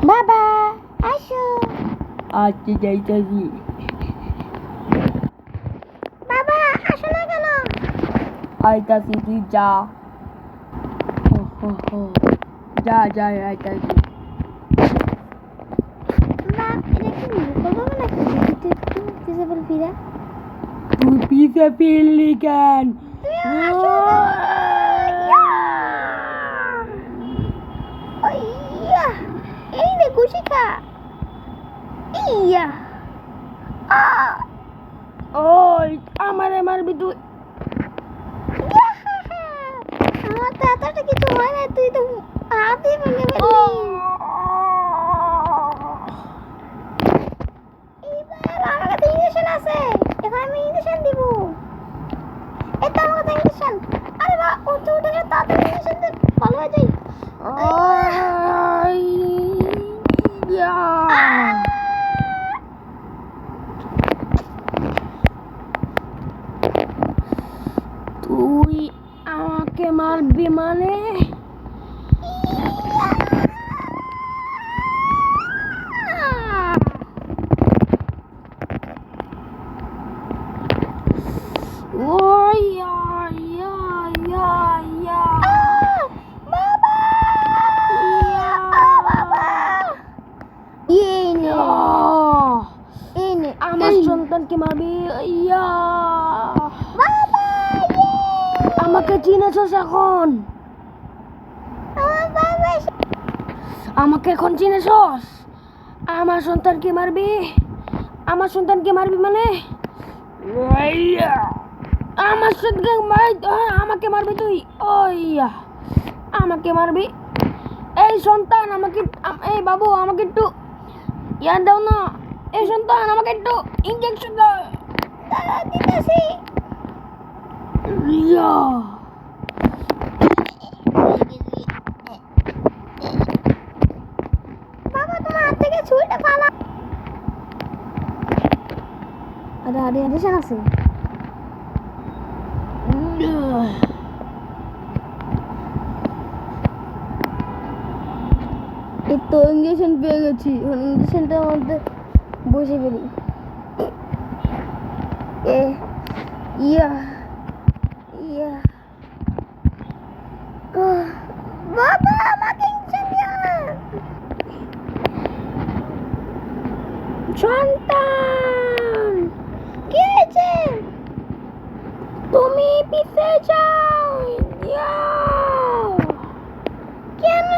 বাবা আসো। আজকে যাইতাছি। বাবা আসো না কেন? আইতাছি, তুই যা। যা যা আইতাছি। বাপ এটা কি মুখো বাবা নাকি? দেখি তো একটু ডিসেবল ফিরা। তুই পিছে ফিরলি কেন? তুমি আসো না বাবা। ইয়া এই নে কুশিকা। ইয়া ওই আমারে মারবি তুই? আমার তো এতটা কিছু হয় না, তুই তো হাতে ভেঙে ফেললি। এইবার আমার কাছে ইঞ্জেকশন আছে, এখন আমি ইঞ্জেকশন দিব। এই তো আমার কাছে ইঞ্জেকশন। আরে বাবা উঠে উঠে গেলে তাড়াতাড়ি ইঞ্জেকশন দে, ভালো হয়ে যাই। তুই আমাকে মারবি মানে? আমার সন্তানকে মারবি? আমাকে চিনেছস এখন? আমাকে এখন চিনেছস? আমার সন্তানকে মারবি? আমার সন্তানকে মারবি মানে? আমার সন্তানকে আমাকে মারবি তুই? আমাকে মারবি? এই সন্তান আমাকে, এই বাবু আমাকে একটু ইয়ার দাও না। এই সন্তান আমাকে একটু ইনজেকশন দাও। দাঁড়া দিতেছি। বাবা তোমার হাত থেকে ছুরিটা ফালা। আরে আরে ইঞ্জেকশন আছে। এই তো ইঞ্জেকশন পেয়ে গেছি, ইঞ্জেকশনটার মধ্যে বসে ফেলি। ইয়া ইয়া বাবা আমাকে ইঞ্জেকশন দিও না। সন্তান কি হয়েছে? তুমি পিছে যাও। কেন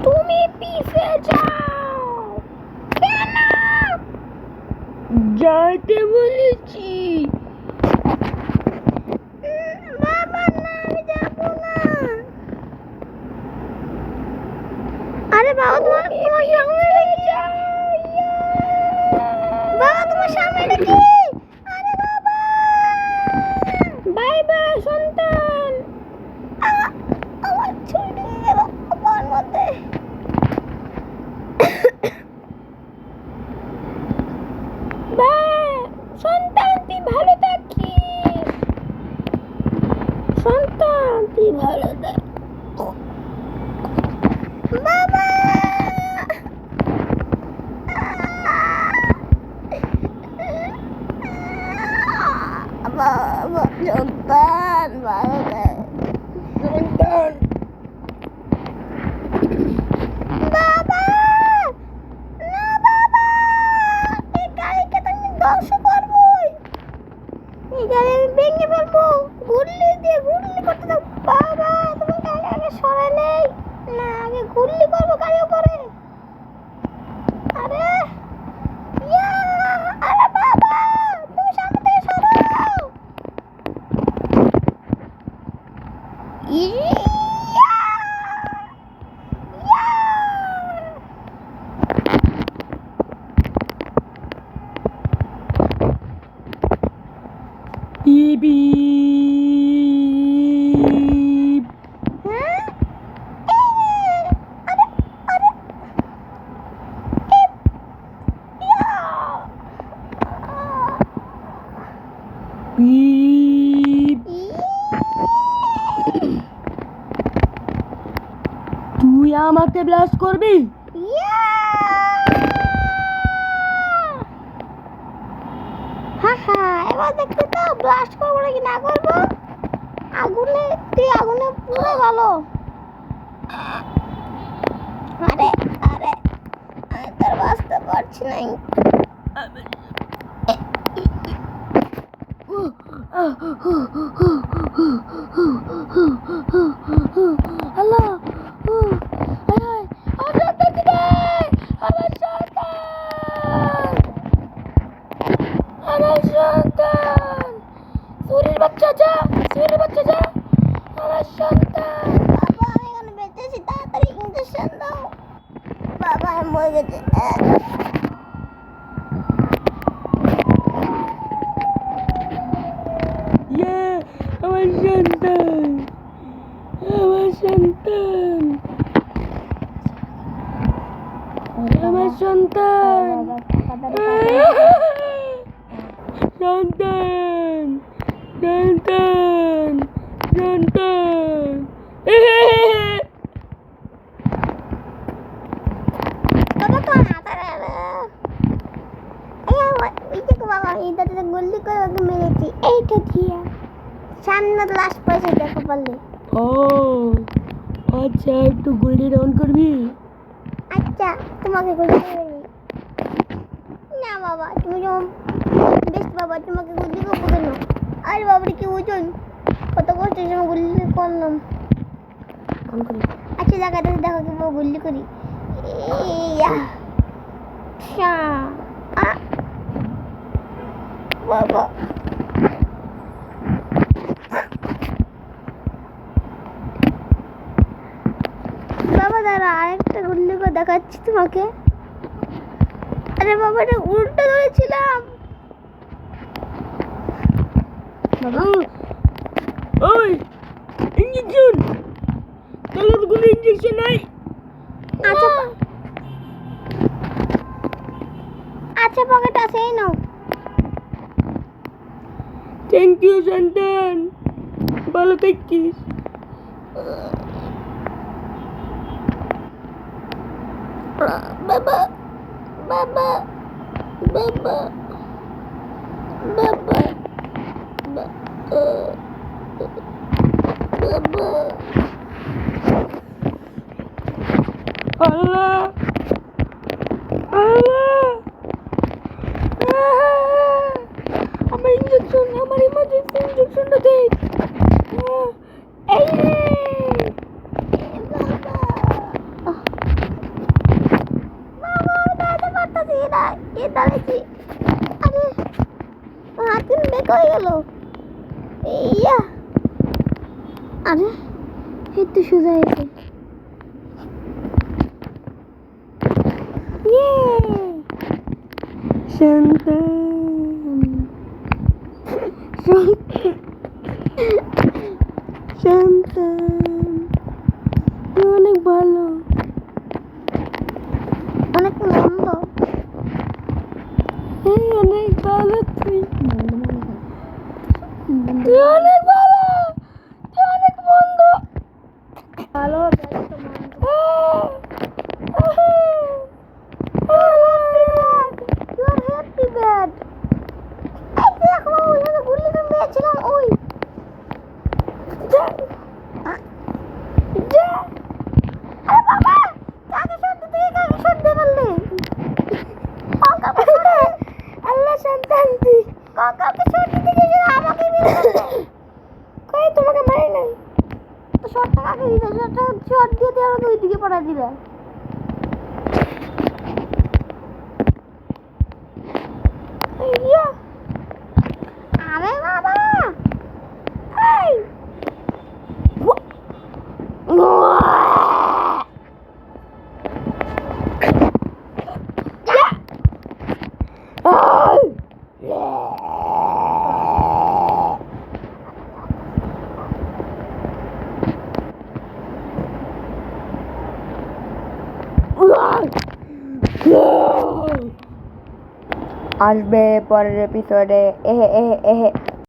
তুমি পিছে যাও? কেন? যাইতে বলেছি। বাবা না আমি যাবো না। আরে বাবা তোমার সামনে বাবা তোমার সামনে দেখি। আরে বাবা বাই বাই সন্তান। আমার ছুরি ঢুকে গেল আমার মধ্যে। সন্তান তুই ভালো থাকিস। সন্তান তুই ভালো থাক। বাবা বাবা সন্তান ভালো থাক। সন্তান বাবা না বাবা, এই গাড়িকে তো আমি ধ্বংস করবোই। এই গাড়ি আমি ভেঙে ফেলবো গুল্লি দিয়ে। গুল্লি করতে দাও বাবা, তুমি গাড়ি আগে সরে নেই না, আগে গুল্লি করবো গাড়ির উপরে। আরে ইয়া আরে বাবা তুমি সামনে থেকে সরো। ইয়া ইবি হ্যাঁ আরে আরে তুই আমাকে ব্লাস্ট করবি? ইয়া! হাহা, এবার দেখতে তো ব্লাস্ট করবো নাকি না করবো? তুই আগুনে পুরো ভালো। আরে আরে আমি তো আর বাঁচতে পারছি না। আল্লাহ আমার সন্তান সুরের বাচ্চা যা আমার সন্তান। বাবা আমি এখানে বেঁচেছি, তাড়াতাড়ি ইঞ্জেকশন দাও। বাবা আমি মরে গেছে। আমার সন্তান আমার সন্তান আমার সন্তান সন্তান সন্তান সন্তান বাবা তো হাতারে ওই দেখো বাবা এইটাতে গুলি করে ওকে মেরেছি, এইটা দিয়া সামনে লাস্ট পয়সা দেখো পারলে। ও আচ্ছা একটু গুলি ডাউন করবি। আচ্ছা তোমাকে গুলি করিনি না বাবা, তুমি যখন বেশ বাবা তোমাকে গুলি করবো কেন? আরে বাবার কি ওজন, কত কষ্টের সময় গুলি করলাম। আচ্ছা দেখো কিভাবে গুলি করি। ইয়া! শা! আ! বাবা বাবা দাঁড়া, আরেকটা গুলি করে দেখাচ্ছি তোমাকে। আরে বাবা এটা উল্টো ধরেছিলাম। ওই ইঞ্জেকশন তোর কোনো ইঞ্জেকশন নাই? আচ্ছা আচ্ছা পকেট আছে, এই নাও। থ্যাংক ইউ সন্তান, ভালো থাকিস। বাবা বাবা বাবা বাবা বাবা আল্লাহ আল্লাহ আমার ইঞ্জেকশন, আমার ইমার্জেন্সি ইঞ্জেকশনটা দে। এই রে বাবা দাঁড়াতে পারতাছি না, কে দাঁড়াইছি? আরে হাত কিন্তু বেক হয়ে গেল। ইয়া! আরে এই তো সোজা হয়েছে। ইয়ে! সন্তান সন্তান তুই অনেক ভালো, অনেক মন্দ। অনেক ভালো তুই তুই অনেক ভালো, তুই অনেক মন্দ। ভালো হ্যাপি ব্যাড। এই দেখো ওইখানে গুলি করে মেরেছিলাম, ওই যা যা। আরে বাবা কাকে শট দিতে গিয়ে কাকে শট দিয়ে পারলে? কাকাকে শট, আল্লাহ সন্তান তুই কাকাকে শট দিতে গিয়ে আমাকে মেরে দিলে। কই তোমাকে মারি নাই তো, শটটা কাকে দিলে? শট দিয়ে দিয়ে আমাকে ওইদিকে পড়া দিলে। ইয়া! আরে বাবা এই আসবে পরের এপিসোডে। এহে এহে এহে।